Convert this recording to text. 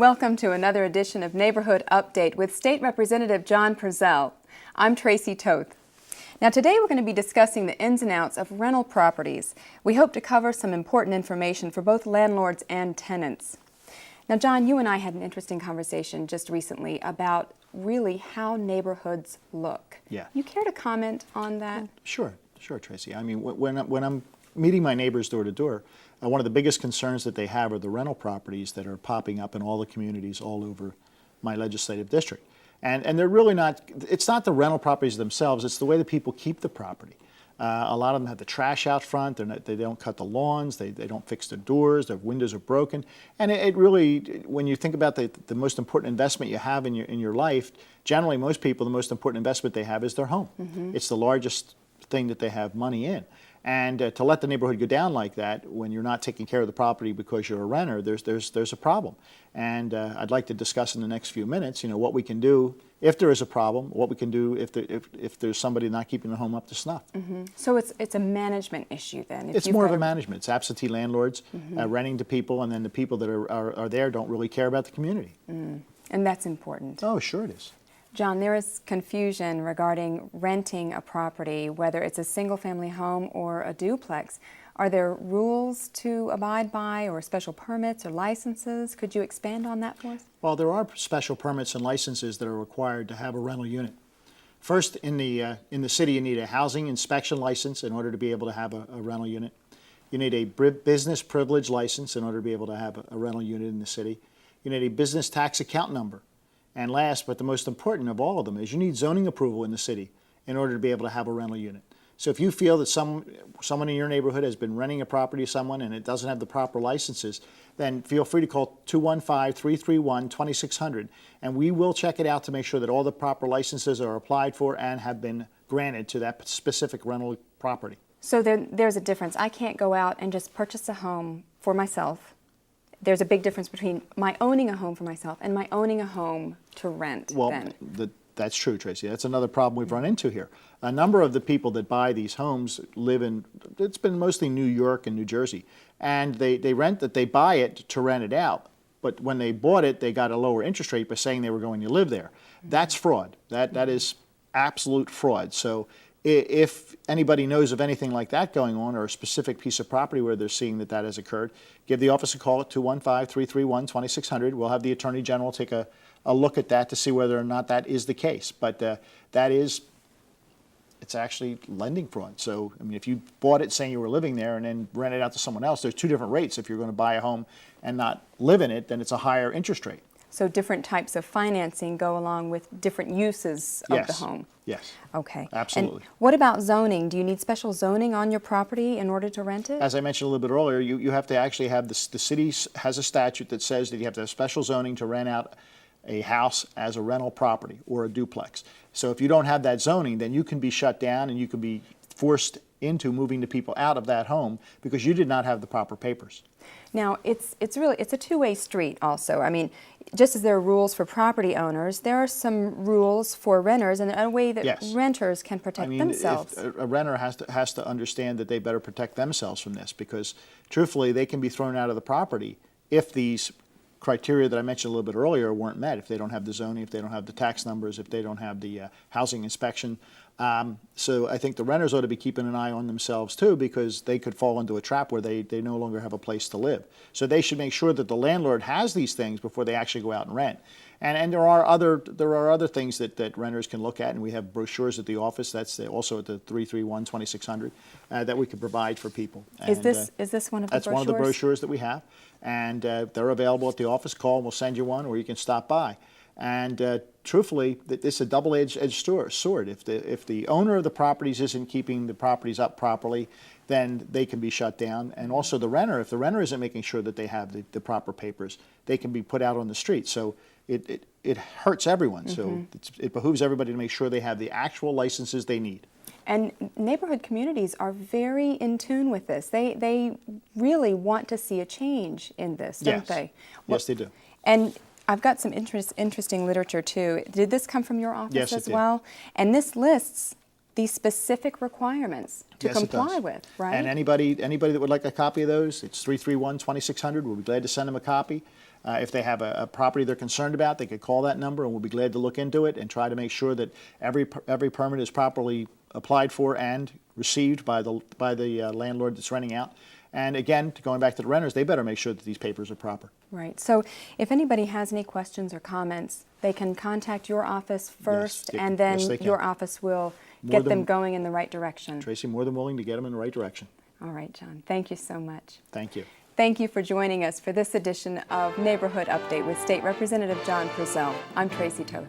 Welcome to another edition of Neighborhood Update with State Representative John Perzel. I'm Tracy Toth. Now today we're going to be discussing the ins and outs of rental properties. We hope to cover some important information for both landlords and tenants. Now John, you and I had an interesting conversation just recently about really how neighborhoods look. Yeah. You care to comment on that? Sure, Tracy. I mean, when I'm meeting my neighbors door to door, one of the biggest concerns that they have are the rental properties that are popping up in all the communities all over my legislative district. And they're really not, it's not the rental properties themselves, it's the way that people keep the property. A lot of them have the trash out front, they don't cut the lawns, they don't fix their doors, their windows are broken. And it really, when you think about the most important investment you have in your life, generally most people, the most important investment they have is their home. Mm-hmm. It's the largest thing that they have money in. And to let the neighborhood go down like that when you're not taking care of the property because you're a renter, there's a problem. And I'd like to discuss in the next few minutes, what we can do if there is a problem, what we can do if there's somebody not keeping the home up to snuff. Mm-hmm. So it's a management issue then? It's more of a management. It's absentee landlords renting to people, and then the people that are there don't really care about the community. Mm. And that's important. Oh, sure it is. John, there is confusion regarding renting a property, whether it's a single-family home or a duplex. Are there rules to abide by, or special permits or licenses? Could you expand on that for us? Well, there are special permits and licenses that are required to have a rental unit. First, in the city, you need a housing inspection license in order to be able to have a rental unit. You need a business privilege license in order to be able to have a rental unit in the city. You need a business tax account number. And last, but the most important of all of them, is you need zoning approval in the city in order to be able to have a rental unit. So if you feel that someone in your neighborhood has been renting a property to someone and it doesn't have the proper licenses, then feel free to call 215-331-2600, and we will check it out to make sure that all the proper licenses are applied for and have been granted to that specific rental property. So there's a difference. I can't go out and just purchase a home for myself. There's a big difference between my owning a home for myself and my owning a home to rent. Well, that's true, Tracy. That's another problem we've run into here. A number of the people that buy these homes live in, it's been mostly New York and New Jersey, and they buy it to rent it out. But when they bought it, they got a lower interest rate by saying they were going to live there. That's fraud. That is absolute fraud. So if anybody knows of anything like that going on, or a specific piece of property where they're seeing that has occurred, give the office a call at 215-331-2600. We'll have the Attorney General take a look at that to see whether or not that is the case. But it's actually lending fraud. So, I mean, if you bought it saying you were living there and then rent it out to someone else, there's two different rates. If you're going to buy a home and not live in it, then it's a higher interest rate. So different types of financing go along with different uses of the home? Yes. Okay. Absolutely. And what about zoning? Do you need special zoning on your property in order to rent it? As I mentioned a little bit earlier, you have to actually have the city has a statute that says that you have to have special zoning to rent out a house as a rental property or a duplex. So if you don't have that zoning, then you can be shut down and you can be forced into moving the people out of that home because you did not have the proper papers. Now, it's a two-way street also. I mean, just as there are rules for property owners, there are some rules for renters and a way that renters can protect themselves. A renter has to understand that they better protect themselves from this, because truthfully they can be thrown out of the property if these criteria that I mentioned a little bit earlier weren't met, if they don't have the zoning, if they don't have the tax numbers, if they don't have the housing inspection. So I think the renters ought to be keeping an eye on themselves too, because they could fall into a trap where they no longer have a place to live. So they should make sure that the landlord has these things before they actually go out and rent. And there are other things that renters can look at, and we have brochures at the office. That's also at the 331-2600 that we can provide for people. Is this one of the brochures? That's one of the brochures that we have, and they're available at the office. Call and we'll send you one, or you can stop by. And truthfully, this is a double-edged sword. If the owner of the properties isn't keeping the properties up properly, then they can be shut down. And also the renter, if the renter isn't making sure that they have the proper papers, they can be put out on the street. So it hurts everyone. So it behooves everybody to make sure they have the actual licenses they need. And neighborhood communities are very in tune with this. They really want to see a change in this, don't they? Yes, they do. And I've got some interesting literature too. Did this come from your office as well? And this lists these specific requirements to Yes, it comply does. with, right? And anybody that would like a copy of those, it's 331-2600. We'll be glad to send them a copy. If they have a property they're concerned about, they could call that number, and we'll be glad to look into it and try to make sure that every permit is properly applied for and received by the landlord that's renting out. And again, going back to the renters, they better make sure that these papers are proper. Right. So if anybody has any questions or comments, they can contact your office first, and then yes, they can. your office will More get them than- going in the right direction. Tracy, more than willing to get them in the right direction. All right, John. Thank you so much. Thank you. Thank you for joining us for this edition of Neighborhood Update with State Representative John Perzel. I'm Tracy Toth.